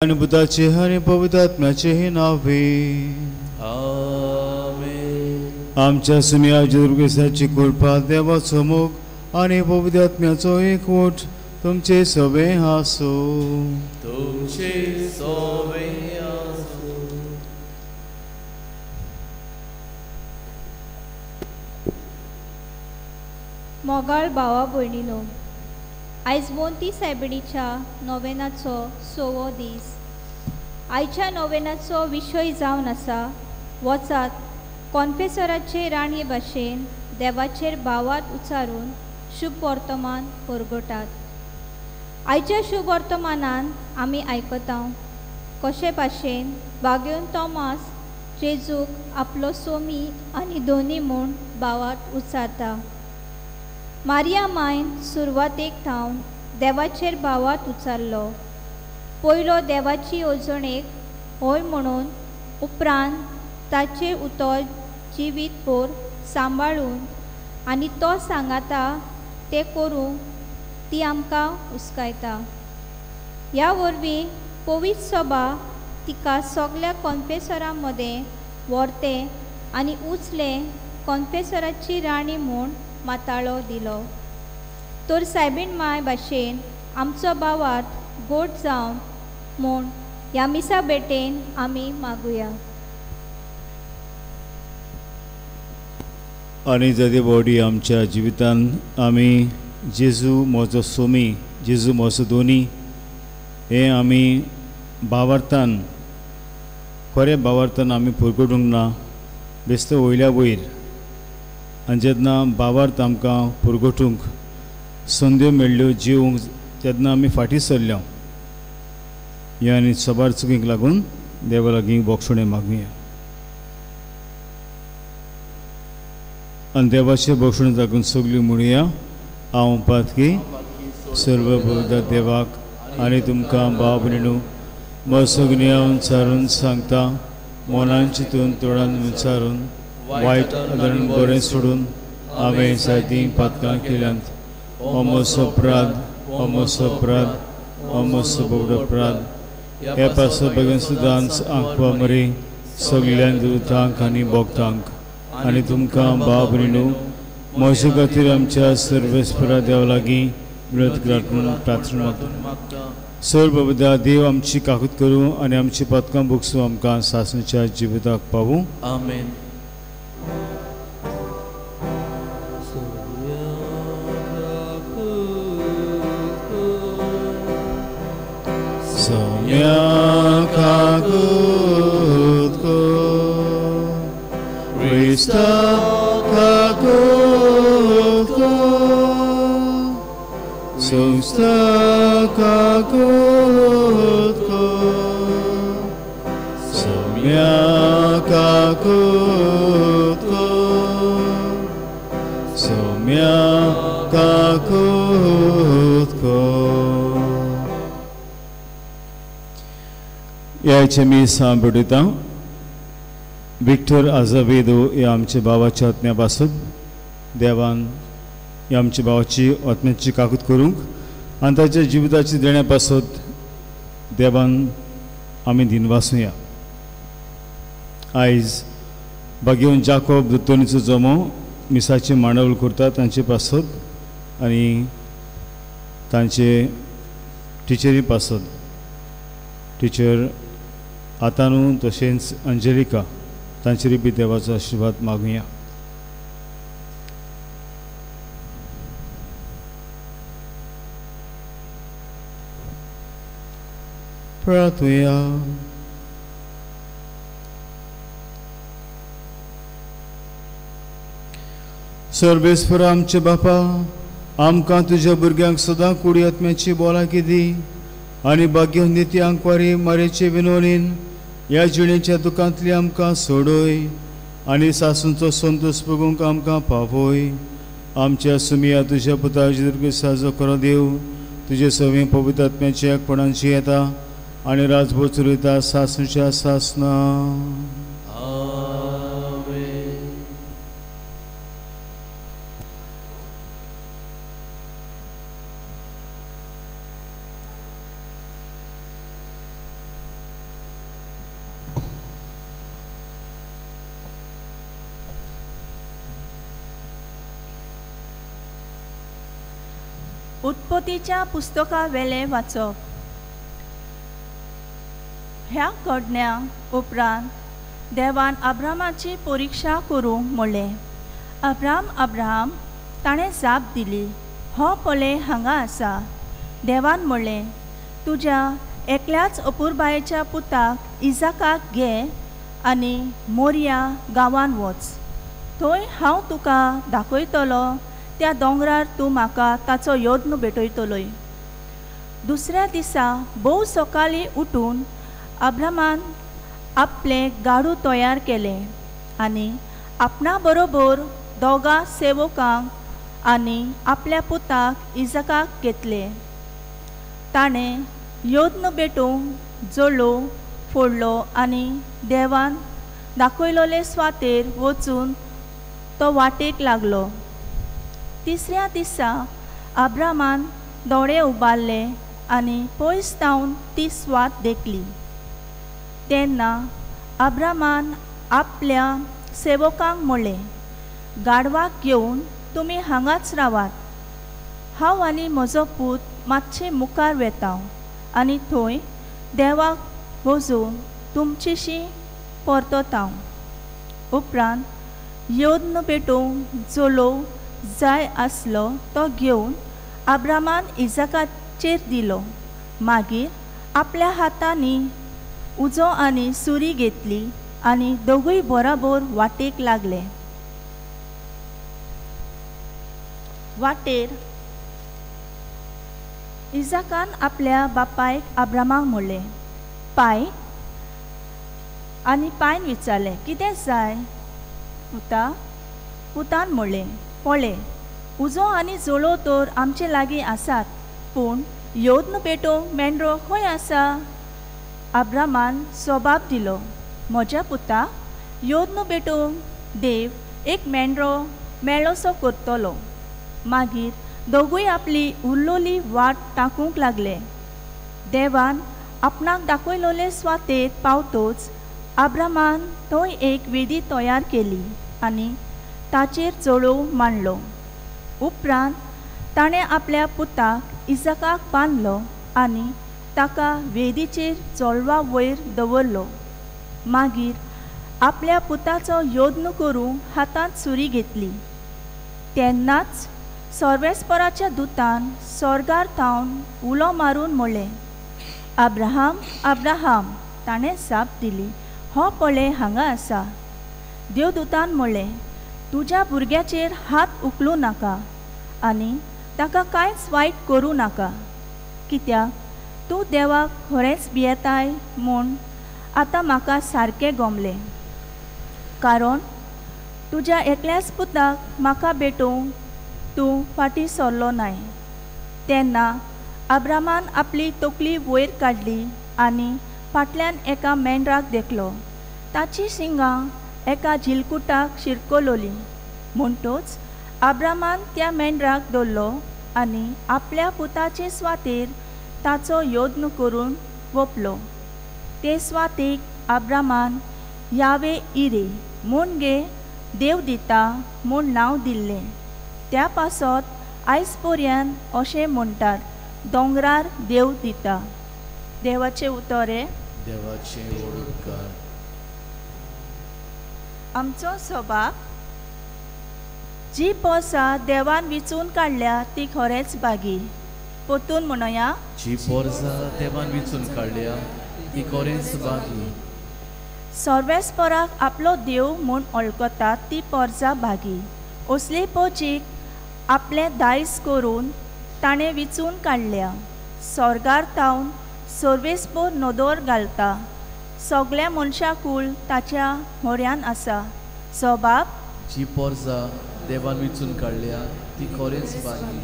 अनुभूताचे आणि पवित्र आत्म्याचे नावे आमेन. आमच्या सुमिया दुर्गेसाची कृपा देवाचो मोग आणि पवित्र आत्म्याचो एकवट तुमचे सवे आसो. तुमचे सोवे आसो. मोगाळ भावा भयणीनो, आयज मोंती सायबिणीच्या नोवेनाचो 6वो दीस. आयच्या नोवेनाचो विशय जावन आसा वचात कॉन्फेसराचे राणये भाशेन देवाचेर भावात उचारून शुभ वर्तमान परगटात. आयच्या शुभ वर्तमानान आमी आयकता कशे भाशेन बागेवन तोमास जेजूक आपलो सोमी आनी दोनी म्हूण भावात उचारता. मारिया मायन सुरवातेक थावन देवाचेर भावात उचारलो. पयलो देवाची येवजणेक होय म्हणून उपरांत ताचे उतर जिवीतभर सांबाळून आनी तो सांगाता ते करूंक ती आमकां हुस्कायता. ह्या वरवीं पवित्र सभा तिका सगल्या कॉन्फेसरां मदें व्हरते आनी उचले कॉन्फेसराची राणी म्हूण माताळो दिलो. तर सायबीण माय भाशेन आमचो भावात गोड जावन म्हूण ह्या मिसा बेटेन आमी मागुया. आणि जदी बॉडी आमच्या जिवितान आमी जेजू म्हजो सोमी जेजू म्हजो दोनी हे आमी भावार्थान खरें भावार्थान आमी परगटूंक ना बेश्तो वयल्या वयर. आनी जेन्ना भावार्थ आमकां परगटूंक संद्यो मेळ्ळ्यो जिवंक तेन्ना आमी फाटीं सरल्या. ह्या आनी सबार चुकींक लागून देवा लागीं बोक्षणे मागुया. आनी देवाचे बोक्षणे लागून सगळीं म्हणुया. हांव पातकी सर्व पवित्र देवाक आनी तुमकां भाव भयणीनो म्हजो सगळीं हांव विचारून सांगता. मनान चिंतून तोंडान विचारून वायट आदरण बरें सोडून हांवें जायतीं पातकां केल्यांत. हो म्हजो अपराध, हो म्हजो अपराध, हो म्हजो बोड अपराध. हे पासो बेगीन सुद्दां आंकवा मरे सगळ्यां दुतांक आनी भोगतांक आनी तुमकां भाव भयणीनो म्हजे खातीर आमच्या सर्वेस्परा देवा लागीं विनोद करात म्हणून प्रार्थना मागता. सर्व पवित्र देव आमची काकूत करूं आनी आमची पातकां भोगसूं आमकां सासणेच्या जिविताक पावूं. आमेन. Somia kakut ko, Krista kakut ko, Sumsta kakut ko, Somia kakut ko, Somia kakut ko. याचे मी सांभळटा विक्टर आझावेदो हे आमच्या भावाच्या आत्म्यापासून देवान हे आमच्या भावाची आत्म्याची काकूत करूंक आनी ताच्या जिविताची देण्यापासून देवान आमी दिनवासूया. आयज बागेवन जाकोब दोतोनीचो जमो मिसाची मांडावळ करता तांचे पासून आनी तांचे टिचरी पासून टिचर आतानू तशेंच अंजलिका तांचेर बी देवाचो आशिर्वाद मागुया. प्रार्थुया. सर्वेस्पर आमचे बापा आमकां तुज्या भुरग्यांक सदां कुडी आत्म्याची भलायकी दी आनी भाग्य नित्य आंकवारी मारेचे विनोनीन ह्या जिणेच्या दुखांतली आमकां सोडोय आनी सासूंचो संतोष भोगूंक आमकां पावय. आमच्या सुमिया तुज्या पुताची दुर्गेसाचो खरो देव तुजे सवे पवित्र आत्म्याच्या एकपणांची येता आनी राजभर चलयता सासूच्या सासना. उत्पत्तीच्या पुस्तका वेले वाचप. ह्या घडण्या उपरांत देवान अब्रामाची परीक्षा करूंक म्हणलें. अब्राहम ताणें जाप दिली, हो पळय हांगा आसा. देवान म्हणलें, तुज्या एकल्याच अपुरबायेच्या पुताक इजाकाक घे आनी मोरिया गांवांत वच. थंय हांव तुका दाखयतलो त्या दोंगरार तूं म्हाका ताचो योद्न भेटयतलोय. दुसऱ्या दिसा भोव सकाळीं उठून अब्रामान आपलें गाडू तयार केलें आनी आपणा बरोबर दोगा सेवकांक आनी आपल्या पुताक इजाकाक घेतले. ताणें योद्न भेटोवंक जोडलो फोडलो आनी देवान दाखयलोले स्वातेर वचून तो वाटेक लागलो. तिसऱ्या दिसा अब्रामान दोळे उबारले आनी पयस सावन ती स्वात देखली. तेन्ना अब्रामान आपल्या सेवकांक म्हणलें, गाडवाक घेवन तुमी हांगाच रावात. हांव आनी म्हजो पूत मातशें मुखार वेतां आनी थंय देवाक वचून तुमचेशी परततां. उपरांत योद्न भेटोवंक जोलो जाय आसलो तो घेवन अब्रामान इजाकाचेर दिलो. मागीर आपल्या हातांनी उजो आनी सुरी घेतली आनी दोगूय बराबर वाटेक लागले. वाटेर इजाकान आपल्या बापायक अब्रामाक म्हणलें, पाय. आनी पायन विचारलें, कितें जाय पुता? पुतान म्हणलें, पळय, उजो आनी जोळो तर आमचे लागीं आसात, पूण योद्न पेटोवंक मेंढरो खंय आसा? अब्रामान सोबाब दिलो, म्हज्या पुता, योद्न पेटोवंक देव एक मेंढरो मेळोसो करतलो. मागीर दोगूय आपली उरलोली वाट टाकूंक लागले. देवान आपणाक दाखयलोले स्वातेर पावतोच अब्रामान थंय एक वेदी तयार केली आनी ताचेर चोळो मांडलो. उपरांत ताणें आपल्या पुताक इजाकाक बांदलो आनी ताका वेदीचेर चोळवा वयर दवरलो. मागीर आपल्या पुताचो योद्न करूंक हातांत सुरी घेतली. तेन्नाच सर्वेस्पराच्या दुतान स्वर्गार थावन उलो मारून म्हणलें, अब्राहम, अब्राहम. ताणें जाप दिली, हो पळय हांगा आसा. देवदूतान म्हणलें, तुज्या भुरग्याचेर हात उखलूं नाका आनी ताका कांयच वायट करूं नाका, कित्याक तूं देवाक खरेंच भियेताय म्हूण आतां म्हाका सारकें गमलें. कारण तुज्या एकल्याच पुताक म्हाका भेटोवंक तूं फाटीं सरलो नाय. तेन्ना अब्रामान आपली तकली वयर काडली आनी फाटल्यान एका मेंढराक देखलो. ताची शिंगां एका झिलकुटाक शिरकलोली. म्हणटूच अब्रामान त्या मेंढराक धरलो आनी आपल्या पुताचे स्वातेर ताचो योद्न करून वपलो. ते स्वातेक अब्रामान यावे इरे म्हूण गे देव दिता म्हूण नांव दिल्लें. त्या पासत आयज पर्यंत अशें म्हणटात, दोंगरार देव दिता. देवाचे उतरे. देवाचे ओळखकार. आमचो स्वभाव. जी पोरसां देवान विचून काडल्या ती खरेंच बागी. पोतून म्हणया, जी पोरसां देवान विचून काडल्या ती खरेंच बागी. सर्वेस्पराक आपलो देव म्हूण वळखतात ती पोरसां बागी. असले पोचीक आपलें दायज करून ताणें विचून काडल्या. स्वर्गार थावन सर्वेस्पर नदर घालता. सगळ्या मनशाकूल ताच्या म्हऱ्यान आसा. स्वभाव. जी पोरसां देवान विचून काडल्या ती खरेंच बागी.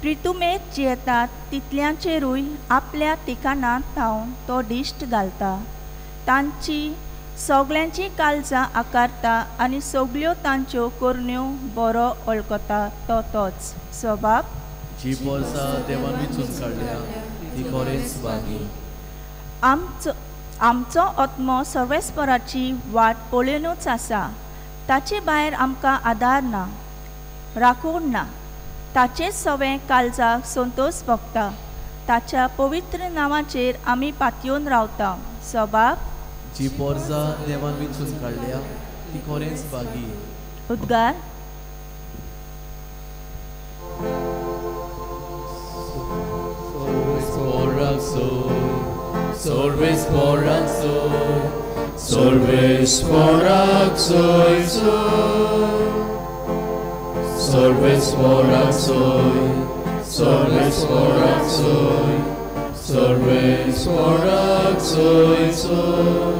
प्रितुमेत जियेतात तितल्यांचेरूय आपल्या ठिकाणांत थावन तो दिश्ट घालता. तांची सगळ्यांची काळजां आकारता आनी सगळ्यो तांच्यो करण्यो बरो वळखता तो तोच. स्वभाव. जी पोरसां देवान विचून काडल्या ती खरेंच बागी. आमचो आत्मो सर्वेस्पराची वाट पळोवनूच आसा. ताचे भायर आमकां आदार ना, राखण ना. ताचेच सवें काळजाक संतोष भोगता. ताच्या पवित्र नांवाचेर आमी पातयेवन रावता. सभाग जी पोरजां देवान वेंचून काडल्या ती खरेंच बागी. उद्गार Solves porak soy, Solves porak soy, solves porak soy, solves porak soy, solves porak soy.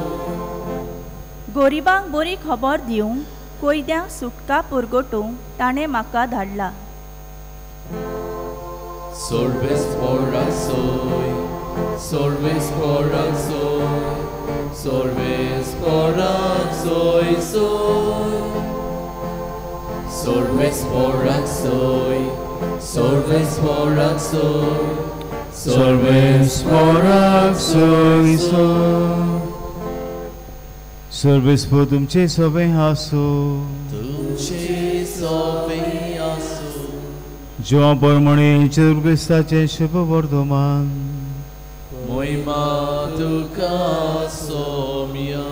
गोरिबांक बरी खबर दिवंक कोयद्यांक सुटका पुरगटूंक ताणें म्हाका धाडला. Solves porak soy, solves porak soy, solves porak soy. Solves porak soy, solves porak soy, Solves porak soy, Solves po तुमचे सवे हासो. तुमचे सोबे आसो. जेव्हा परमणे क्रिस्ताचे शुभ वर्धमान. मोहिमा तुका सोम्या.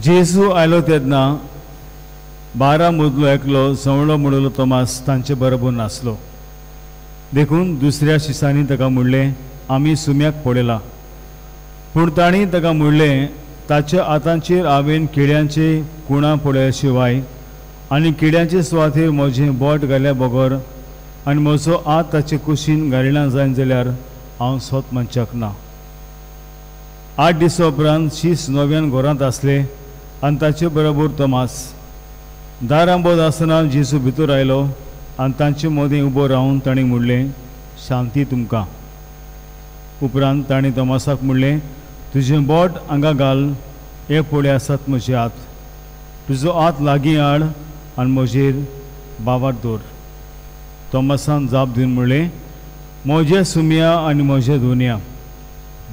जेजू आयलो तेन्ना 12 मदलो एकलो सवळो म्हणलो तोमास तांचे बरोबर नासलो. देखून दुसऱ्या शिसांनी ताका म्हणलें आमी सुम्याक पळयला. पूण तांणी ताका म्हणलें ताच्या हातांचेर हांवें किड्यांचे कुणां पळय शिवाय आनी किड्यांचे सुवातेर म्हजें बोट घाल्या बगर आनी म्हजो हात ताचे कुशीन घालिना जायन जाल्यार हांव स्वत मनशाक ना. 8 दिसा उपरांत शीस 9 घरांत आसले आनी ताचे बरोबर तोमास. दारां बंद आसतना जेजू भितर आयलो आनी तांचे मदें उबो रावन ताणें म्हणलें शांती तुमकां. उपरांत ताणें तोमासाक म्हणलें तुजें बोट हांगा घाल, हे पळय आसात म्हजे हात. तुजो हात लागीं हाड आनी म्हजेर बाबार दवर. तोमासान जाप दिवन म्हणलें म्हज्या सुम्या आनी म्हज्या दोनया.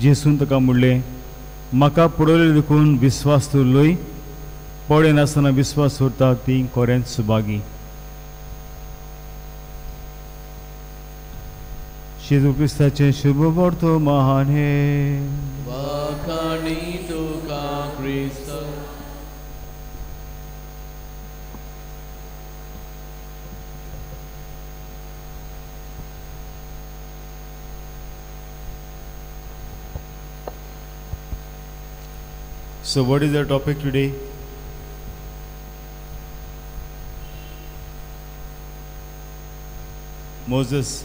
जेजून ताका म्हणलें म्हाका पळयलें देखून विस्वास दवरलोय. पळय नासतना विस्वास दवरता ती खरेंच सुभागी. जेजू क्रिस्ताचे शुभ वर्तमान हे. वाखाणी तुका ख्रिस्त. So what is the topic today? Moses.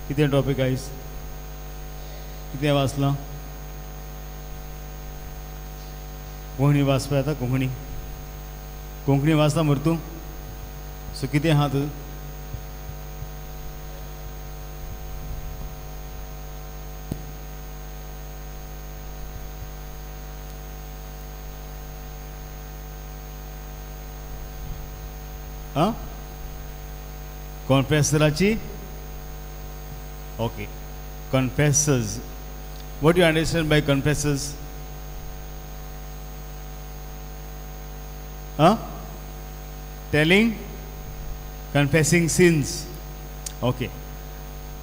कितें टॉपिक आयज? कितें वाचलां? कोंकणी वाचपा येता? कोंकणी वाचता मरे तूं? सो कितें आहा तूं? कॉन्फेसराची? Okay. Confessors. What do you understand by confessors? Telling? Confessing sins. Okay.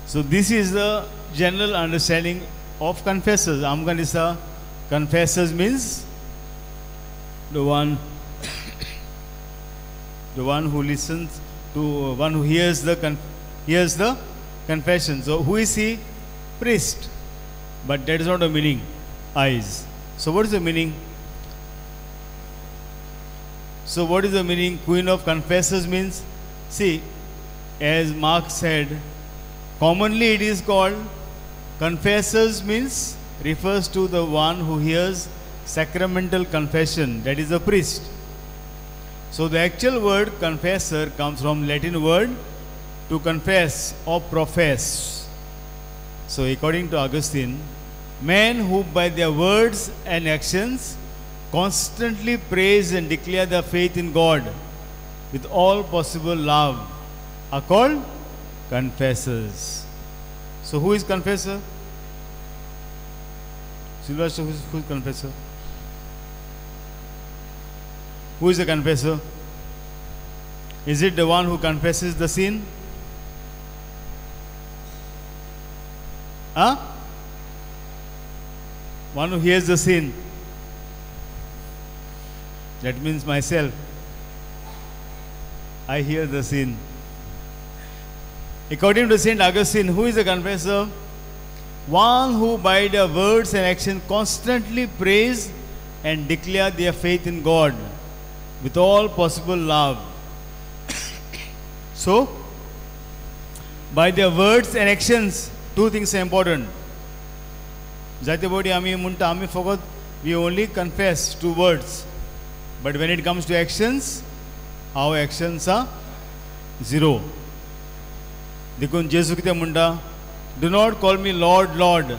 So this is the general understanding of confessors. Amganisa, confessors means the one who listens to, one who hears the confession. So who is he? Priest. But that is not the meaning. Eyes. So what is the meaning? So what is the meaning? Queen of confessors means, see, as Mark said, commonly it is called confessors means refers to the one who hears sacramental confession, that is a priest. So the actual word confessor comes from Latin word to confess or profess. So according to Augustine, men who by their words and actions constantly praise and declare their faith in God with all possible love are called confessors. So who is confessor? Sylvester, who is confessor? Who is the confessor? Is it the one who confesses the sin? Huh? One who hears the sin. That means myself. I hear the sin. According to Saint Augustine, who is a confessor? One who by their words and action constantly praise and declare their faith in God with all possible love. So, by their words and actions, two things are important. Jatibodi ami munta ami forgot, we only confess two words. But when it comes to actions, our actions are zero. देखून जेजू कितें म्हणटा, do not call me Lord Lord,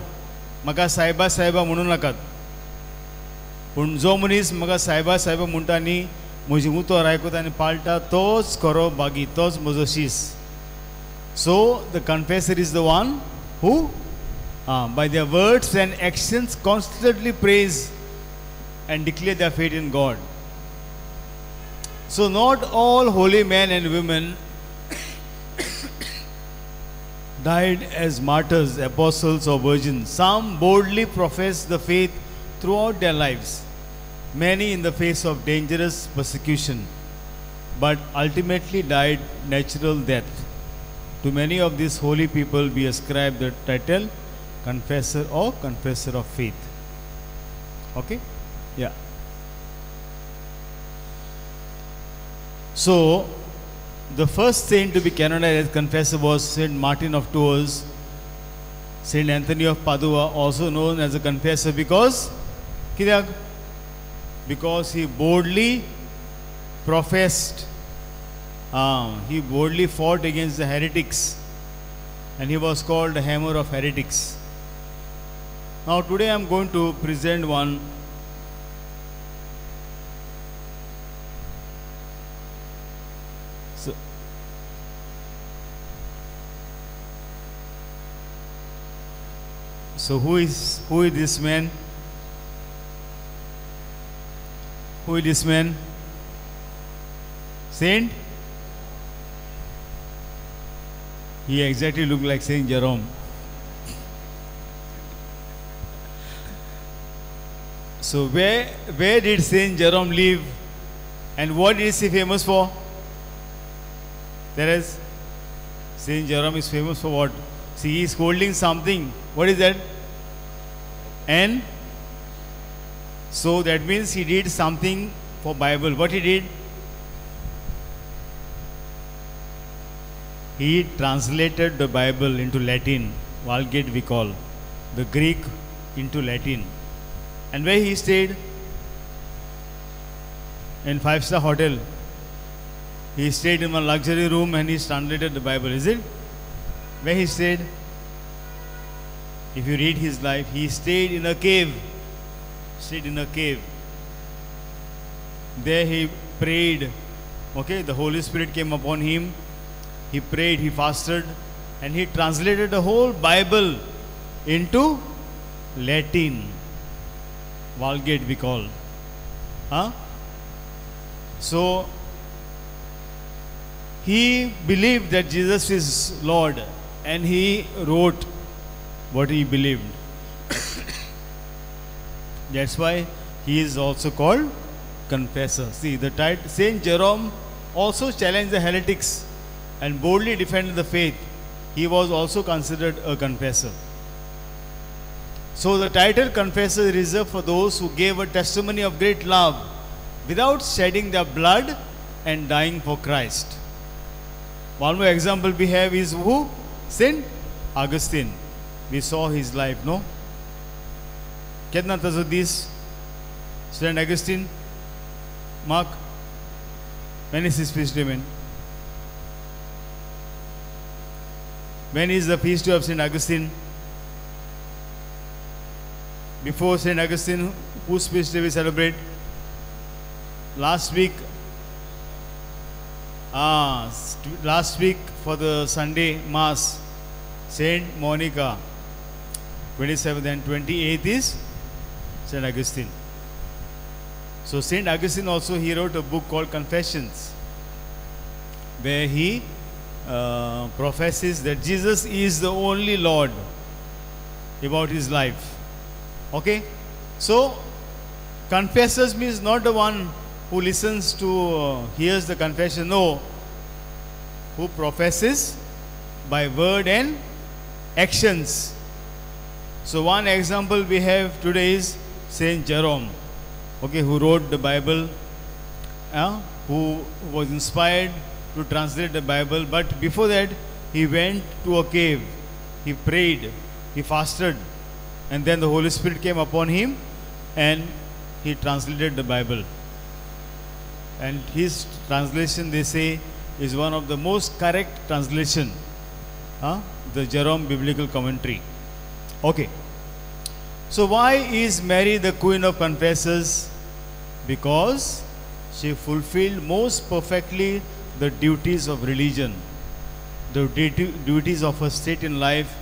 म्हाका सायबा सायबा म्हणू नाकात. पूण जो मनीस म्हाका सायबा सायबा म्हणटा न्ही, म्हजी उतर आयकता आनी पाळटा, तोच खरो बागी, तोच म्हजो शीस. So the confessor is the one who by their words and actions constantly praise and declare their faith in God. So not all holy men and women died as martyrs, apostles or virgins. Some boldly professed the faith throughout their lives, many in the face of dangerous persecution, but ultimately died natural death. To many of these holy people we ascribe the title confessor or confessor of faith. Okay? Yeah. So, the first saint to be canonized as confessor was Saint Martin of Tours. Saint Anthony of Padua, also known as a confessor because he boldly professed, he boldly fought against the heretics, and he was called the hammer of heretics. Now today I am going to present one so who is this man? Who is this man? Saint? He exactly looked like Saint Jerome. So where did Saint Jerome live, and what is he famous for? There is Saint Jerome is famous for what? See, he is holding something. What is that? And so that means he did something for Bible. What he did? He translated the Bible into Latin, Vulgate we call, the Greek into Latin. And where he stayed? In 5-star hotel. He stayed in a luxury room and he translated the Bible, is it? Where he stayed? If you read his life, he stayed in a cave. Stayed in a cave. There he prayed. Okay, the Holy Spirit came upon him. He prayed, he fasted, and he translated the whole Bible into Latin. Vulgate we call. So he believed that Jesus is Lord, and he wrote what he believed. That's why he is also called confessor. See, the title Saint Jerome also challenged the heretics and boldly defended the faith. He was also considered a confessor. So the title confessor is reserved for those who gave a testimony of great love without shedding their blood and dying for Christ. One more example we have is who? Saint Augustine. We saw his life, no? Kitna tazudis? Saint Augustine? Mark? When is his feast day, man? When is the feast day of Saint Augustine? Before Saint Augustine, whose feast day we celebrate? Last week for the Sunday Mass, Saint Monica. 27th and 28th is Saint Augustine. So Saint Augustine also, he wrote a book called Confessions. where he professes that Jesus is the only Lord about his life. Okay? So, confessors means not the one who listens to, hears the confession. No. Who professes by word and actions. So, one example we have today is Saint Jerome, okay, who wrote the Bible, who was inspired to translate the Bible, but before that he went to a cave, he prayed, he fasted, and then the Holy Spirit came upon him and he translated the Bible. And his translation, they say, is one of the most correct translation, the Jerome Biblical Commentary. Okay. So why is Mary the Queen of Confessors? Because she fulfilled most perfectly the duties of religion, the duties of her state in life,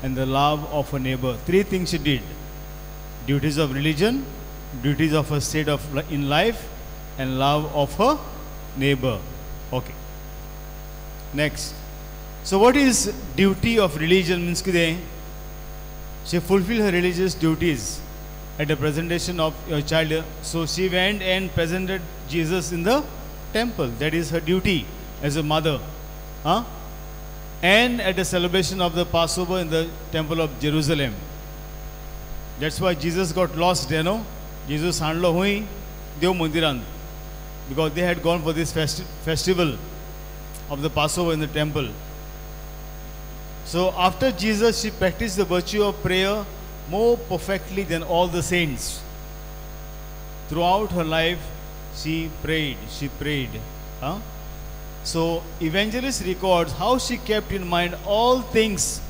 and the love of her neighbor. Three things she did: duties of religion, duties of her state in life, and love of her neighbor. Okay. Next. So what is duty of religion? Means kide? She fulfilled her religious duties at the presentation of your child. So she went and presented Jesus in the temple. That is her duty as a mother. And at the celebration of the Passover in the temple of Jerusalem. That's why Jesus got lost, you know. Jesus handlo hui Dev Mandiran, because they had gone for this festival of the Passover in the temple. So after Jesus, she practiced the virtue of prayer more perfectly than all the saints. Throughout her life, she prayed. So evangelist records how she kept in mind all things,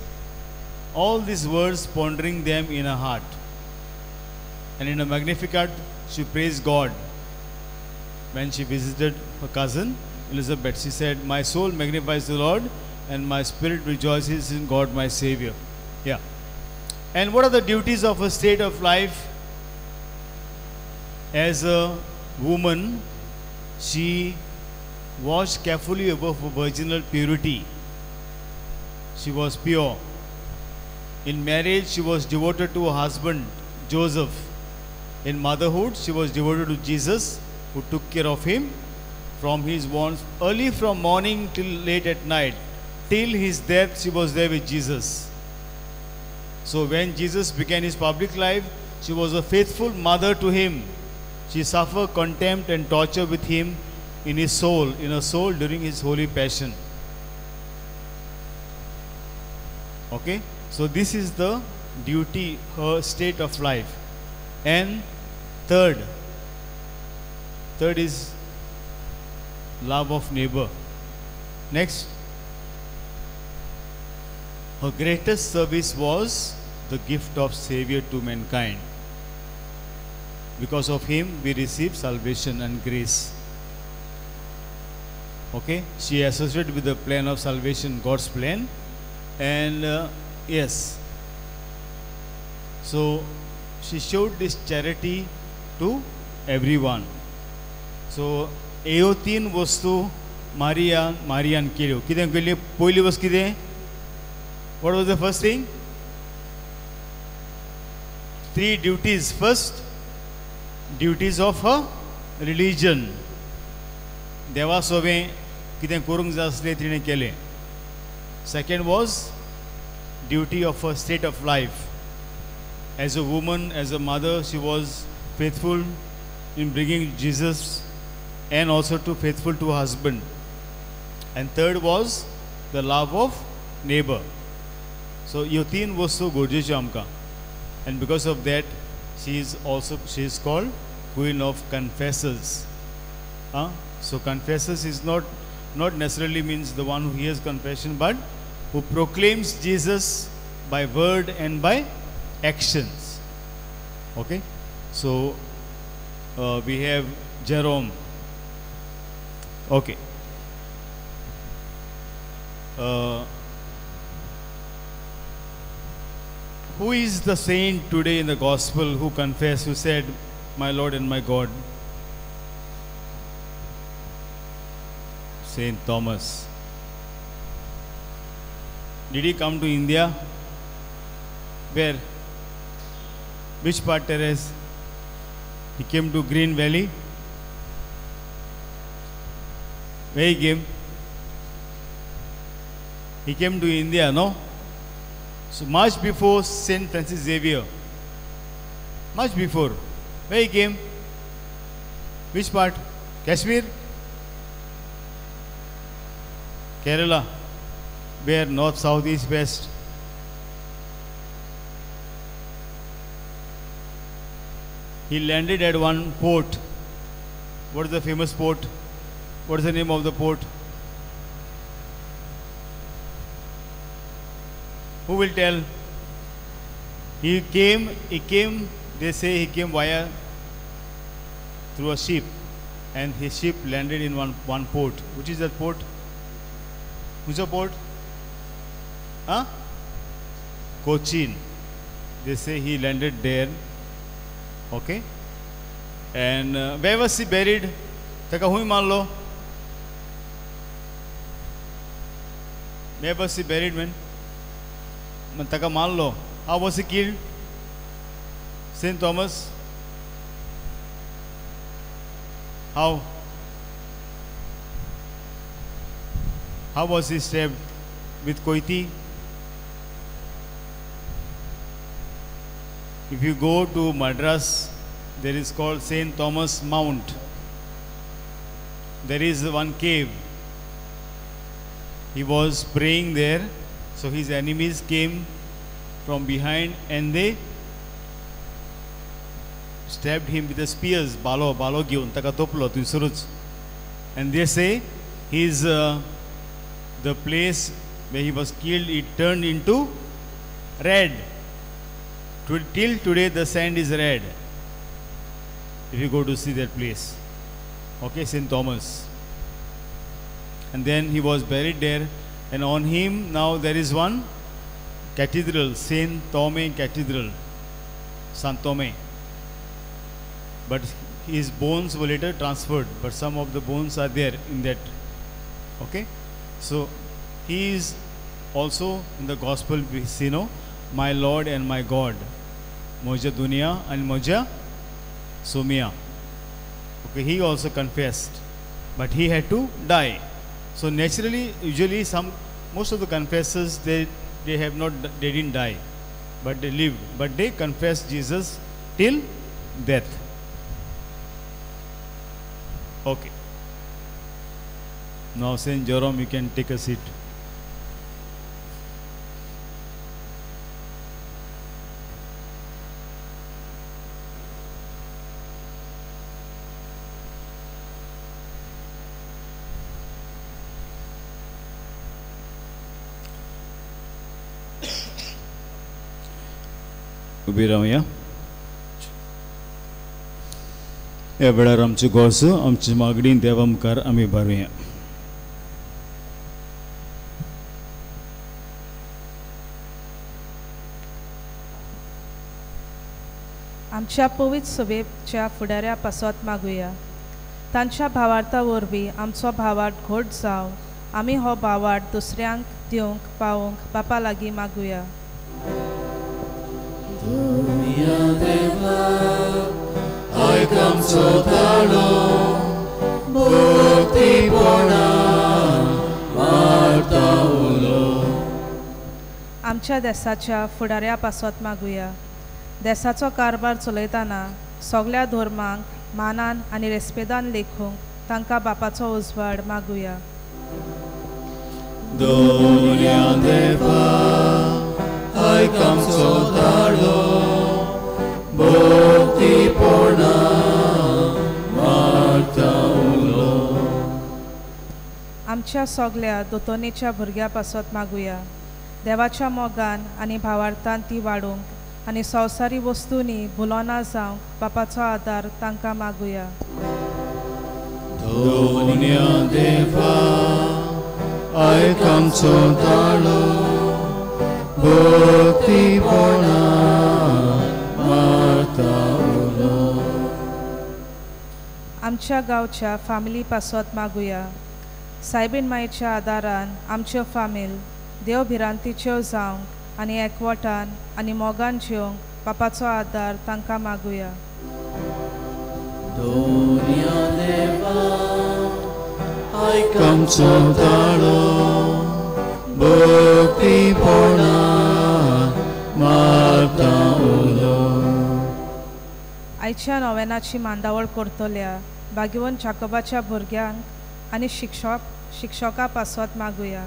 all these words, pondering them in her heart. And in a Magnificat, she praised God. When she visited her cousin Elizabeth, she said, "My soul magnifies the Lord, and my spirit rejoices in God my Savior." Yeah. And what are the duties of a state of life? As a woman, she watched carefully over her virginal purity. She was pure. In marriage, she was devoted to her husband, Joseph. In motherhood, she was devoted to Jesus, who took care of him from his wants, early from morning till late at night. Till his death, she was there with Jesus. So when Jesus began his public life, she was a faithful mother to him. She suffered contempt and torture with him in her soul during his holy passion. Okay? So this is the duty, her state of life. And third is love of neighbor. Next. Her greatest service was the gift of Savior to mankind. Because of him, we receive salvation and grace. Okay? She associated with the plan of salvation, God's plan. And yes. So, she showed this charity to everyone. So, एयो तीन वस्तू Marianne केल्यो. कितें केल्ली? पयली वस्त कितें? What was the first thing? 3 duties. First, duties of her religion. देवा सोबें कितें करूंक जाय आसलें तिणें केलें. Second was duty of her state of life. As a woman, as a mother, she was faithful in bringing Jesus and also faithful to her husband. And third was the love of neighbor. So ह्यो 3 वस्तू गरजेच्यो आमकां. And because of that, she is called Queen of Confessors. So confessors is not necessarily means the one who hears confession, but who proclaims Jesus by word and by actions. Okay? So we have Jerome. Okay. Who is the saint today in the gospel who confessed, who said, "My Lord and my God"? Saint Thomas. Did he come to India? Where? Which part, Terence? He came to Green Valley. Where he came? He came to India, no? So much before Saint Francis Xavier. Much before. Where he came? Which part? Kashmir? Kerala? Where? North, south, east, west? He landed at one port. What is the famous port? What is the name of the port? Who will tell? He came, they say he came via through a ship, and his ship landed in one port. Which is that port? Which is the port? Huh? Cochin. They say he landed there. Okay. And where was he buried? Taka hui manlo. Where was he buried, man? Taka manlo. How was he killed? Saint Thomas. How? How was he stabbed? With koiti? If you go to Madras, there is called Saint Thomas Mount. There is one cave. He was praying there, so his enemies came from behind and they stabbed him with the spears. Balo gyun taka toplo tu suruj. And they say his the place where he was killed, it turned into red. Till today the sand is red. If you go to see that place. Okay, Saint Thomas. And then he was buried there, and on him now there is one cathedral, Saint Thome Cathedral, Saint Thome. But his bones were later transferred, but some of the bones are there in that. Okay, so he is also in the gospel, you know, my Lord and my God, Moja Dunya and Moja Sumia. Okay, he also confessed, but he had to die. So naturally, usually most of the confessors, they didn't die, but they lived, but they confessed Jesus till death. Okay. Now Saint Jerome, you can take a seat. उभी रावया. ह्या वेळार आमची गोस आमची मागणी देवा मुखार आमी भरुया. आमच्या पवित्र सभेच्या फुडाऱ्या पासत मागुया. तांच्या भावार्था वरवीं आमचो भावार्थ घोट जावं, आमी हो भावार्थ दुसऱ्यांक दिवंक पावोवंक बापा लागीं मागुया. आमच्या देशाच्या फुडाऱ्या पासत मागुया. देशाचो कारभार चलयतना सगळ्या धर्मांक मानान आनी रेस्पेदान लेखूंक तांकां बापाचो उजवाड मागुया. आमच्या सगळ्या दोतोनेच्या भुरग्यां पासत मागुया. देवाच्या मोगान आनी भावार्थान ती वाडूंक आनी संवसारी वस्तूंनी भुलोना जावंक बापाचो आदार तांकां मागुया. आमच्या गांवच्या फामिली पासत मागुया. सायबीण मायेच्या आदारान आमच्यो फामील देव भिरांतीच्यो जावंक आनी एकवटान आनी मोगान जिवंक बापाचो आदार तांकां मागुया. दोनिया देवा आमचो ताळो भक्तीपोणान मारता उलो. आयच्या नोवेनाची मांडावळ करतल्या भाग्यवन जाकोबाच्या भुरग्यांक आनी शिक्षकां पासत मागुया.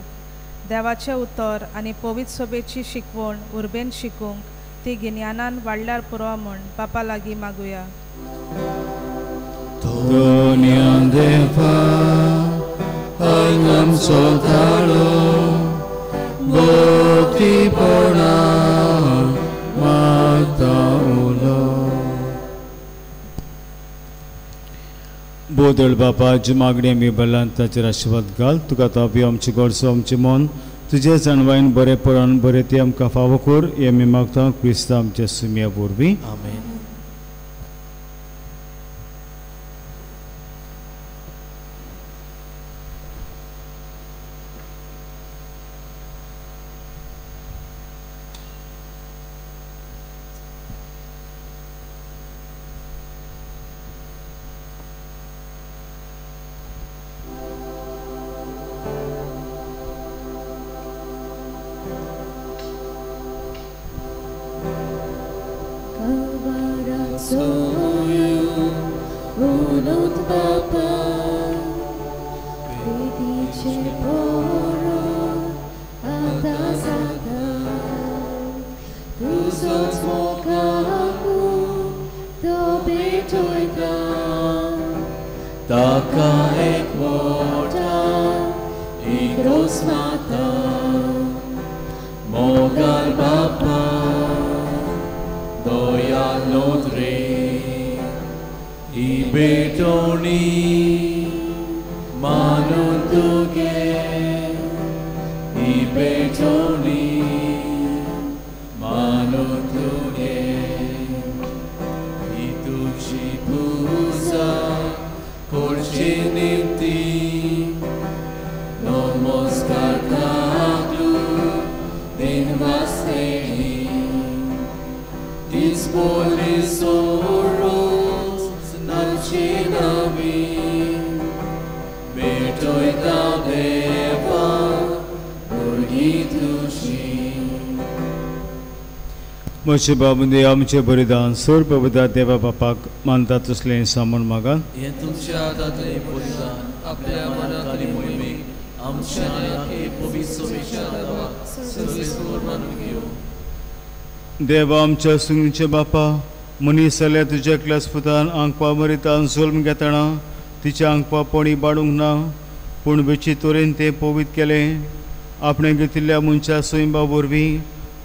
देवाचें उतर आनी पवित्र सभेची शिकवण उर्बेन शिकूंक ती गिन्यानान वाडल्यार पुरो म्हूण बापा लागीं मागुया. दोनिया देवा आमचो ताळो भक्तीपोणान मारता उलो. बोदळ बापाची मागणी आमी बल्लान ताचेर आशिर्वाद घाल. तुका तापी आमचे गोडसो आमचें मन तुजे जाणवायन बरें पळोवन बरें ते आमकां फावो कर. हें आमी मागता क्रिस्ता आमच्या सुमया वरवीं. आमेन. Taka ekvota igros mata mogal bapa doya nodre ibetoni manutuge ibetoni manutuge ituchi pusa Porciniti nomos carcadu din vasteni dispolis oros nalcinavi betoi da deva urgitushi. म्हजे बाबुंदे आमचें बलिदान सर प्रभुदा देवा बापाक मानतात तसलें सामोन मागात. हें तुमच्या हातांतलें बलिदान आपल्या मनांतली मोहिमेक आमच्या आखे पवित्र सभेच्या देवाक सर्वेस्वर मानून घेवं. देवा आमच्या सुंगीचे बापा मनीस जाल्यार तुज्या एकल्याच पुतान आंकपा मरिता जुल्म घेतना तिच्या आंकपा पोणी बाडूंक ना पूण बेची तोरेन तें पवित्र केलें. आपणे घेतिल्ल्या मनशा स्वयंबा वरवीं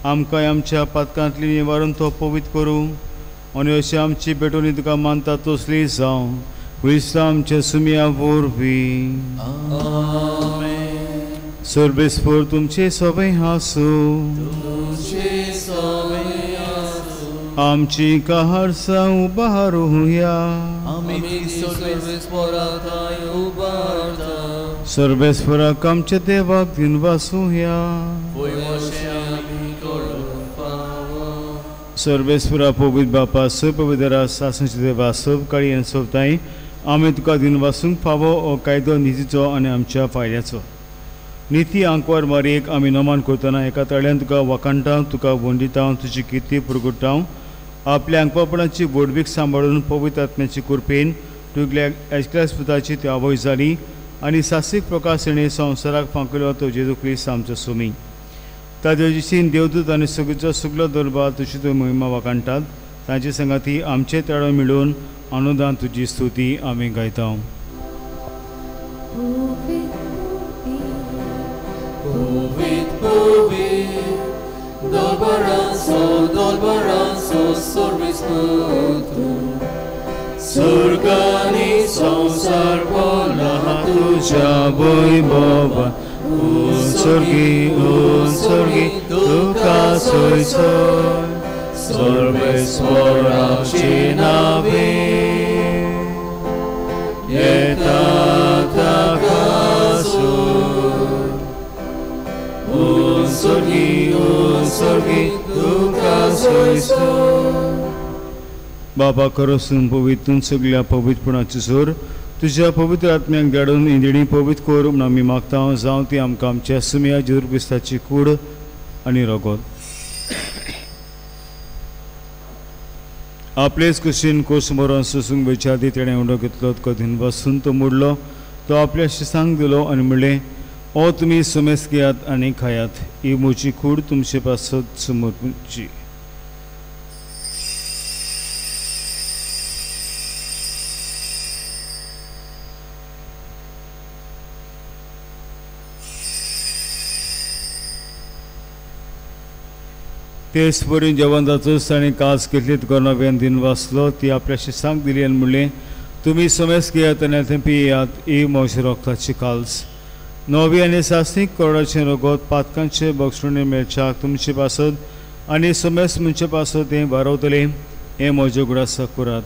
आमकां आमच्या पातकांतली निवारून तो पवित्र करूं आनी अशी आमची भेटोवणी तुका मानता तसली जावं क्रिस्ता आमच्या सुमया वरवीं. सर्वेस्पर तुमचे सवय आसूं आमची काहारसा उबारूया. सर्वेस्पराक आमच्या देवाक दिन वासूया. सर्वेस्परा पवित्र बापा स पवित्रा सासणचे देवा सब काळी आनी सोबताय आमी तुका दिन वासूंक फावो हो कायदो नितीचो आनी आमच्या फायद्याचो. निती आंकवार मारयेक आमी नमान करतना एका तळ्यान तुका वाकाणटा तुका वंदिता तुजी किर्ती पुरगुटा. आपल्या आंकवापणाची वडवीक सांबाळून पवित्र आत्म्याची कृपेन तुगल्या एकल्याच पुताची ती आवय जाली आनी सासीक प्रकाशणे संवसाराक फांकलो तो जेजू क्रिस्त आमचो सुमी. ताजे दिशीन देवदूत आनी सगळीचो सगळो दरबार तुजी त्यो महिमा वाकाणटात. तांचे संगाती आमचे तळो मिळून अनुदान तुजी स्तुती आमी गायता. Dolbaranso sorvismutu Surgani संसार बोला तुझ्या वैभवा उत्सर्गी तुका सोय सोय सर्वेस्वराची नावे येता ताका sorgi duka soiso. बाबा करोसून पवित्रून सगळ्या पवित्रपणाची सोर तुझ्या पवित्र आत्म्याक धाडून इंदिणी पवित्र कोर म्हूण आमी मागता जावं ती आमकां आमच्या सुम्या जेजू क्रिस्ताची कूड आनी रगत आपलेच कुशीन कोस मरोन सोसूंक वयच्या आदी तेणें उंडो घेतलो कधीन बसून तो मोडलो तो आपल्या शिसांक दिलो आनी म्हणलें ओ तुमी सुमेस घेयात आनी खायात ही म्हजी कूड तुमचे पासत समोरची. तेच परीन जेवण जातच ताणें कास घेतली कोरोनाव्यान दिन वाचलो ती आपल्या शिसांक दिली आनी म्हणलें तुमी समेस घेयात आनी तें पियेयात ही म्हज्या रोगताची काल्स नवी आनी सासणीक कोरडाचें रगत पातकांचे बक्षणे मेळच्याक तुमचे पासत आनी समेस म्हणचे पासत हें वारवतलें हें म्हजें गुडासा करात.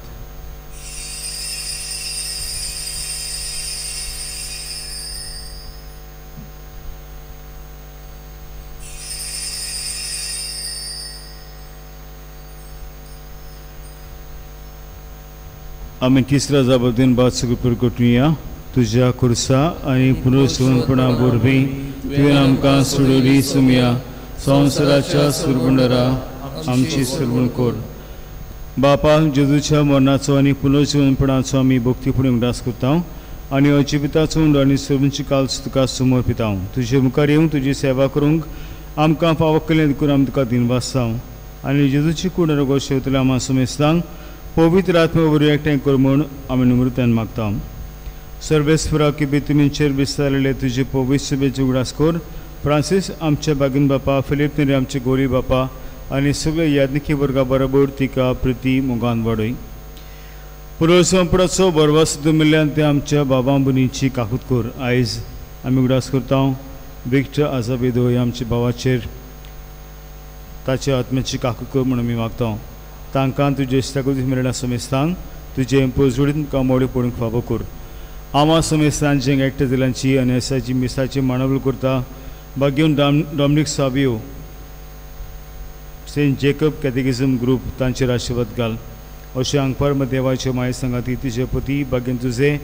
आमी तिसऱ्या जाबातीन बाद सगळी परगटुया तुज्या खुर्सा आनी पुनर्सवणपणा वरवीं तुवें आमकां सोडली सुमया संवसाराच्या सुरबुंडरा आमची सरवण कोर. बापा जेजूच्या मरणाचो आनी पुनर्सवणपणाचो आमी भक्तीपणी उगडास करता आनी अजिविताचो उंड आनी सरवणची काल्स तुका समर्पिता. तुजे मुखार येवन तुजी सेवा करूंक आमकां फावो केलें देखून आमी तुका दिनवासता आनी जेजूची कूड रगत शेवतले आमी समेस्तांक पवित्र आत्मा बरोबर एकठांय कर म्हूण आमी नम्रतायेन मागता. सर्वेस्परा की बी तुमीचेर विस्तारलेले तुजे पवित्र सभेचे उगडास कर. फ्रांसीस आमचे बागीन बापा फिलीप नेरी आमचे गोरी बापा आनी सगळे याज्ञिकी वर्गा बरोबर तिका प्रिती मोगान वाडय. पुनर्संपणाचो बरवा सुद्दां मिल्ल्यान ते आमच्या बाबा भयणीची काकूट कर. आयज आमी उगडास करता विक्टर आजाबेदो आमच्या भावाचेर ताच्या आत्म्याची काकूट कर म्हूण आमी मागता. तांकां तुजे इश्टागतीक मेळना समेस्तांक तुजे पोजवडीन तुका मोडी पडूंक फावो कर. आमा समेस्तांचे एकटे दिलांची आनी असाची मिसाची मांडावळ करता बागेवन डॉमिनिक साबियो सेंट जेकब कॅथेकिझम ग्रूप तांचेर आशिर्वाद घाल. अशें हांगपार देवाचे माये सांगाती तुजे पती बागेन तुजे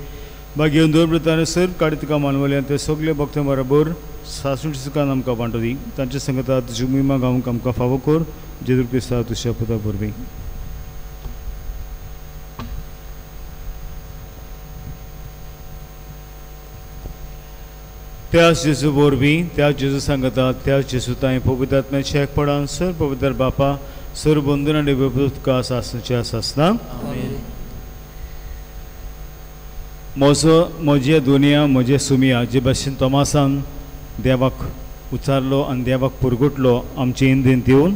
बागेवन दवरतानुसर काडी तुका मानवले ते सगळे भक्तां बरोबर सासणची सुखान आमकां वांटो दी. तांच्या संगता तुजी मिमा गावूंक आमकां फावो कर जेजू क्रिस्ता तुज्या पुता वरवीं. त्याच जेजू वरवीं त्या जेजू सांगता त्या जेजू ताई पवित्र आत्म्याच्या एकपणान सर पवित्र बापा सर बंधन आनी तुका सासणेच्या सासना. म्हजी दुनिया म्हजे सुमिया जे भाशेन तोमासान देवाक उचारलो आनी देवाक पुरगुटलो आमचे इंदेन दिवन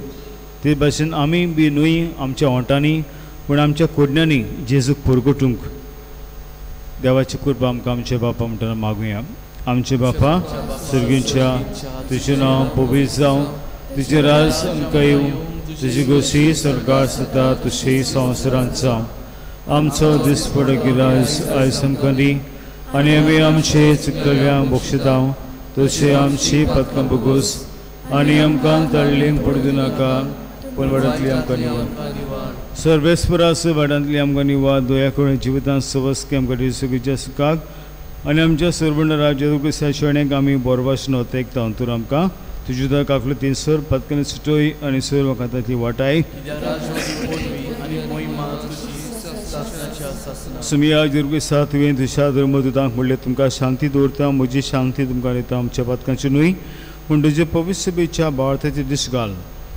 ते भाशेन आमी बी न्हय आमच्या ओंटांनी पूण आमच्या कोडण्यांनी जेजूक पुरगुटूंक देवाची कृपा आमकां आमचे बापा म्हणटना मागुया. आमचे बापा सर्गींच्या तुजें नांव पवित्र जावं तुजें राज आमकां येवं तुजी गोशी स्वर्गार सुद्दां तुजे संवसारांत जावं. आमचो दिसपड गिरायस आयज आमकां दी आनी आमी आमचे चुकल्यांक बक्षिता तशें आमची पदकां बगूस आनी आमकां तळ्ळेंक पडूं नाका पूण वाड्यांतली आमकां निवाड. सर्वेस्परास वाड्यांतली आमकां निवाड दोया करून जिवितांत सवस्के आमकां दी सगळ्याच्या सुखाक आनी आमच्या सरबंड राज्य शेणेक आमी बोरभाशेन ओतेकता अंतूर आमकां तुजे उदक काकले तीन सर पदकांनी सुटोय आनी सर वखदांतली वाटाय. सुमिया दुर्गेसा तुवें तुज्या धर्मदुतांक म्हणलें तुमकां शांती दवरता म्हजी शांती तुमकां दिता. आमच्या पदकांची न्हय पूण तुजे पवित्र सभेच्या बाळाचे दीस घाल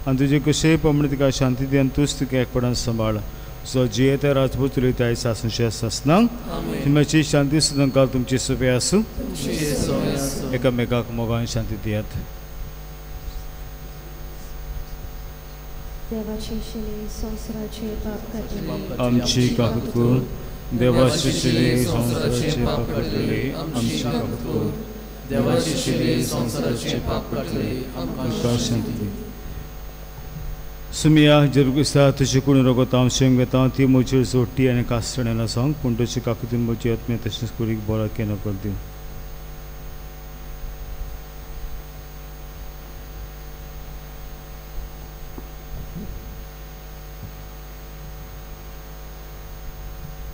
आनी तुजे कशेय प्रमाणे तिका शांती दी आनी तूंच तिका एकपणान सांबाळ. जो जिये त्या राजपूत उलयताय सासणच्या सासनांक तुमची शांती सुद्दां काल तुमची सभे आसूं एकामेकाक मोगान शांती दियात. देवाची शिले संवसाराचे पाप काडले आमची काकूट कर. देवाची शिले संवसाराचे पाप काडले आमची काकूट कर. देवाची शिले संवसाराचे पाप काडले आमकां शांती दी. सुमिया जेरुगिसा तुजी कोण रगत हांव शेंग घेता ती म्हजेर जोडटी आनी कास्तण्यान सांग पूण तुजे काकुतीन म्हजी आत्मे तशेंच करीक बरो केन्ना कर दिव.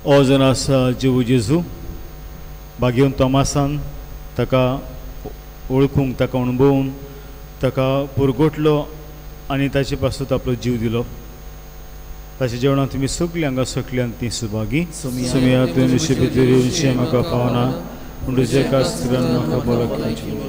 हो जन आसा जेवू जेजू बागेवन तोमासान ताका ओळखूंक ताका अणभवून ताका पुरगोटलो आनी ताचे पासून आपलो जीव दिलो. ताच्या जेवणां तुमी सगळीं हांगा सकल्यान ती सुभागी सुमिया तुमचे भितर येवचें म्हाका पावना पूण तुज्या कास्त्रान म्हाका बरो केलो.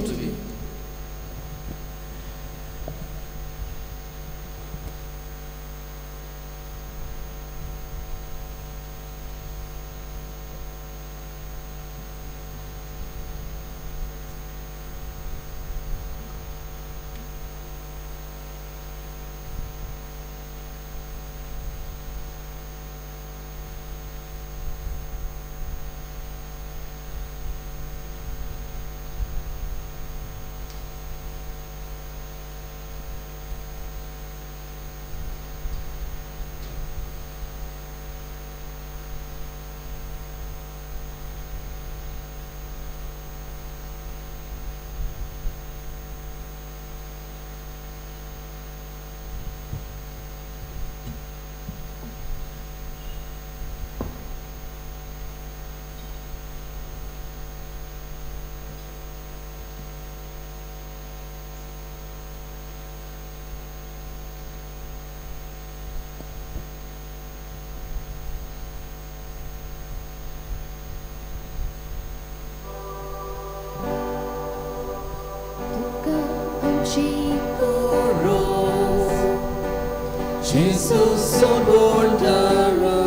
Jesus sorbordara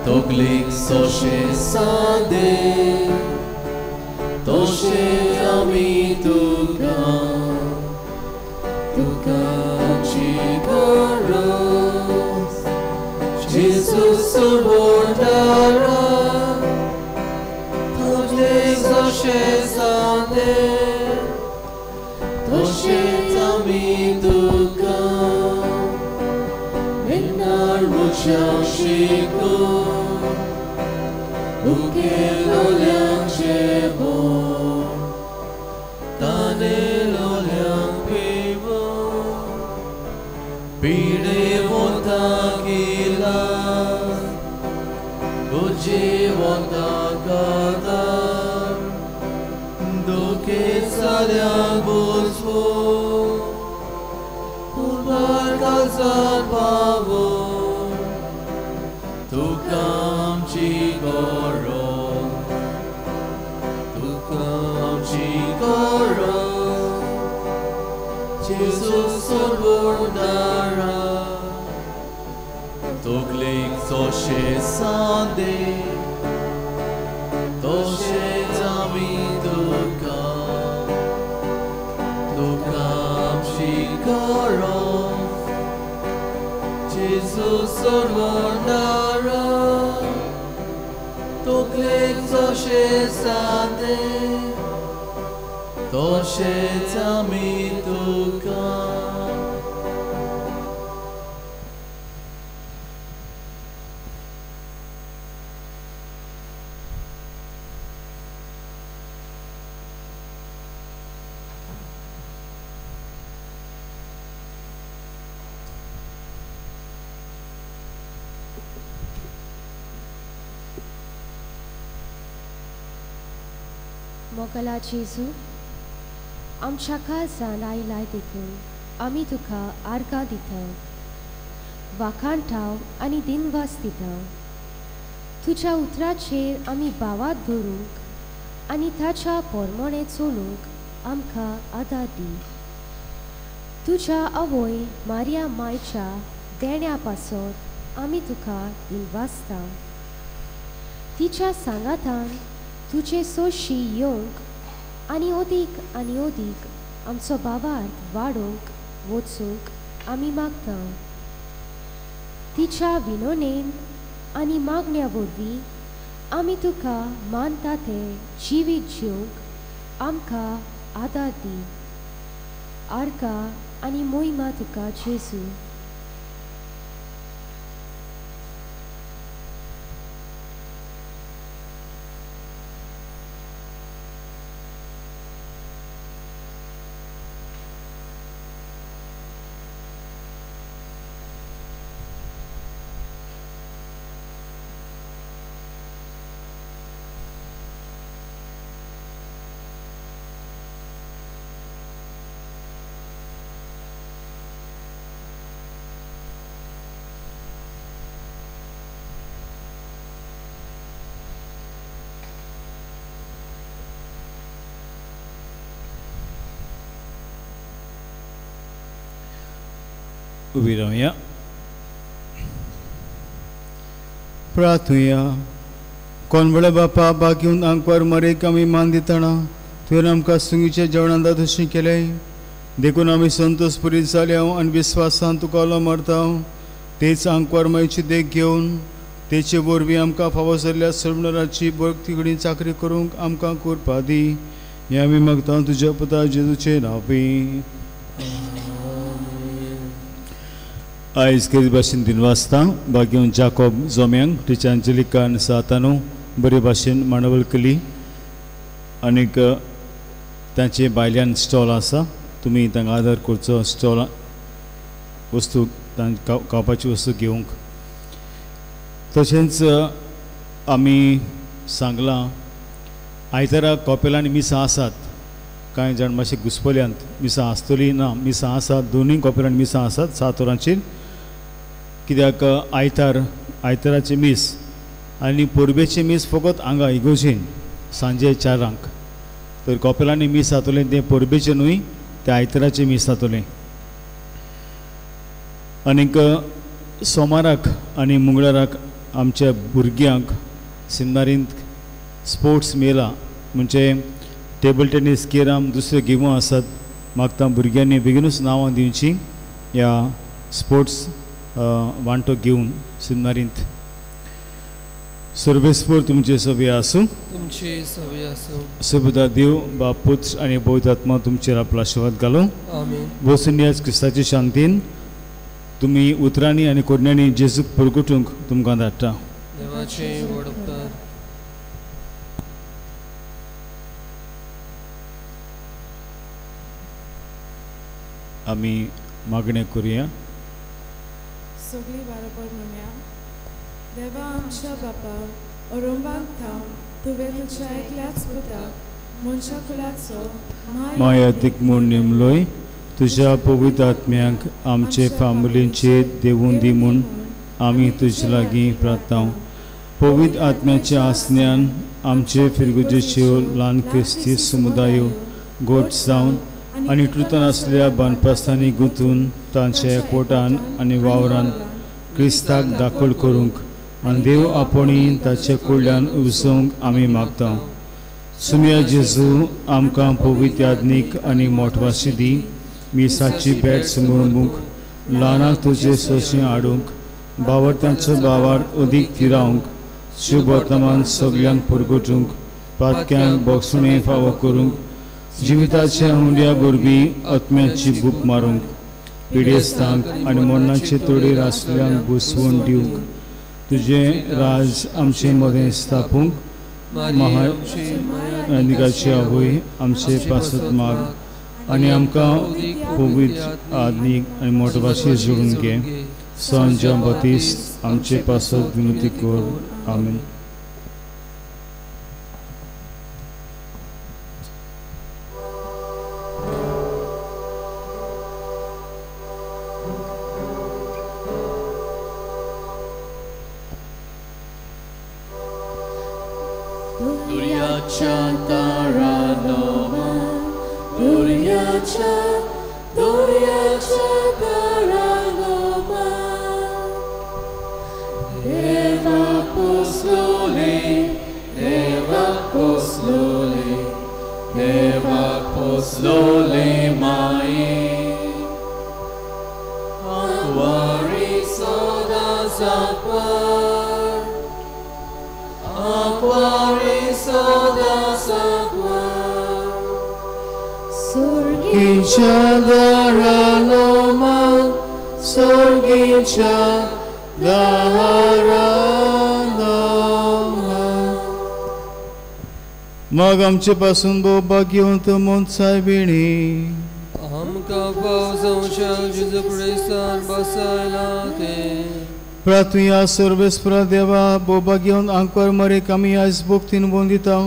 Toglik soshe sade Toshe ami tuka chigaros Jesus sorbordara Toglik soshe sade Toshe ami tuka Shashiko Ukelo liangchebo Tanelo liangpivo Pide votagila Uji votagada Duke salyambusvo Ubar kalzat pavo Tukam chigoro Jesus sorbordara Toglik soshe sande Toshe tami Tukam chigoro Jesus sorbordara Toglik soshe sande Toshe tami tukam Mogla जेजू आमच्या काळजान आयलाय देखून आमी तुका आर्गां दिता वाखाणटाव आनी दिनवास दिता तुज्या उतराचेर आमी बावात धरूंक आनी ताच्या पोरमोणे चलूंक आमकां आदार दी तुज्या आवय मारिया मायच्या देण्या पासत आमी तुका दिनवासता तिच्या सांगातान तुजे सोशी येवंक आनी ओदीक आमचो भावार्थ वाडोवंक वचूंक आमी मागता तिच्या विनोनेन आनी मागण्या वरवीं आमी तुका मानता ते जिवीत जिवंक आमकां आदार दी आर्गां आनी मोहिमा तुका जेजू उबी रावया. प्रार्थुया. कोणबळे बापा बाकीऊन आंकवार मरेक आमी मान दिताना तुवें आमकां सुंगीच्या जेवणांत तशें केलें देखून आमी संतोषपुरी जाल्या आनी विस्वासान तुका मारता. तेच आंकवार मायची देख घेवन तेचे वरवीं आमकां फावो जाल्ल्या सर्वनराची भक्ती कडेन चाकरी करूंक आमकां करपा दी. हें आमी मागता तुज्या पुता जेजूचे नांवी. आयज केरी भाशेन दिनवासता बागेवन जाकोब जोम्यांक टिचर अंजलिका आनी सातानू बरे भाशेन मांडावळ केली. आनीक तांचे भायल्यान स्टॉल आसा तुमी तांकां आदार करचो. स्टॉल वस्तू खावपाची वस्तू घेवंक. तशेंच आमी सांगलां आयतारा कॉपेलांनी मिसां आसात. कांय जाण मातशे घुसपल्यांत मिसां आसतलीं ना मिसां आसात. दोनूय कॉपेलांनी मिसां आसात 7 वरांचेर. कित्याक आयताराचे मीस आनी पोरबेचे मीस फकत हांगा इगोजेन सांजे 4 तर कॉपेलांनी मीस जातलें तें पोरबेचें न्हय तें आयताराचें मीस जातलें. आनीक सोमाराक आनी मंगळाराक आमच्या भुरग्यांक सिंदारींत स्पोर्ट्स मेला म्हणजे टेबल टेनीस केराम दुसरे गेमो आसात. मागता भुरग्यांनी बेगीनूच नांवां दिवची ह्या स्पोर्ट्स वांटो घेवन सिंदारींत. सर्वेस्पर तुमचे सभे आसूं. तुमचे सभे आसूं. सबदा देव बाप पुत्र आनी पवित्र आत्मा तुमचेर आपलो आशिर्वाद घालो. आमीन. बसून ह्याच क्रिस्ताचे शांतीन तुमी उतरांनी आनी कोडण्यांनी जेजूक परगटूंक तुमकां धाडटा. देवाचे व्हड उपकार. आमी मागणें करुया. सगळीं बरोबर म्हणया. देवा आमच्या बापा अरुंबाक थांव तुवें तुज्या एकल्याच पुताक मनशा कुलाचो मायादीक म्हूण नेमलोय तुज्या पवित्र आत्म्याक आमचे फामिलींचेर देवून दी म्हूण आमी तुजे लागीं प्रार्थना. पवित्र आत्म्याच्या आसन्यान आमचे फिरगुजेच्यो ल्हान क्रिस्ती समुदायो गोट जावन आनी ट्रुतान आसलेल्या बानपास्तांनी गुंतून तांच्या एकवटान आनी वावरान क्रिस्ताक दाखल करूंक आनी देव आपुणी ताचे कडल्यान उजोवंक आमी मागता. सुमया जेजू आमकां पवित्र आत्मीक आनी मोठवाशी दी. मिसाची भेट समोरूंक ल्हानाक तुजे सोशें हाडूंक भावार्थांचो भावार्थ अदीक तिरावंक शुभ वर्तमान सगळ्यांक परगटूंक पातक्यांक बोगसुणें फावो करूंक जिविताच्या हुंड्या वरवीं आत्म्याची भूक मारूंक पिडेस्तांक आनी मरणाचे तोडेर आसल्यांक बुसवण दिवंक तुजें राज आमचे मदें स्थापूंक महानिकाची आवय आमचे पासत माग आनी आमकां पवित्र आत्मीक आनी मोठभाशी जोडून घे. सान जॉन बातिस्ट आमचे पासत विनंती कर. आमीन. मग आमचे पासून बोबा घेवन तो मोन सायबिणी आमकां पाव संवशाक जेजू क्रिस्तान बसयला ते. प्रार्थुया सर्वेस्परा देवा बोबा घेवन आंकवार मरेक आमी आयज भोगतीन वंदिता.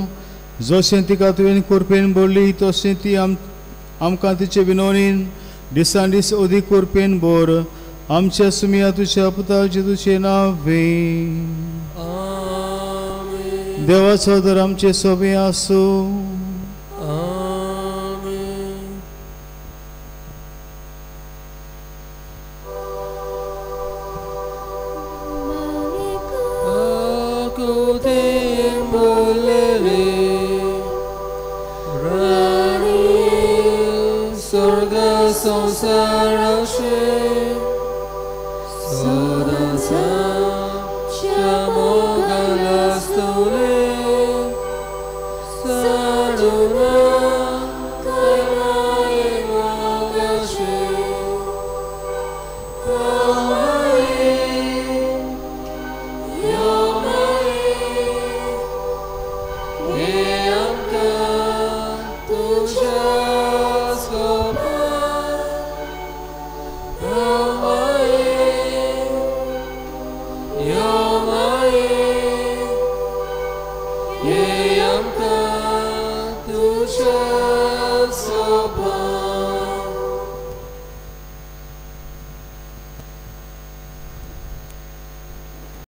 जशें तिका तुवें कोरपेन बोरली तशें ती आमकां तिचे विनोनीन दिसान दीस अदीक कोरपेन बोर. आमच्या सुमिया तुज्या पुता जेजूचे नांवे. देवाचो दर आमचे सोबे आसूं. स्तुतीन बोललेले राणी स्वर्ग संसाराचे सदांचा मोगाला स्तुले साडूना कलाये मोगाचे Tuja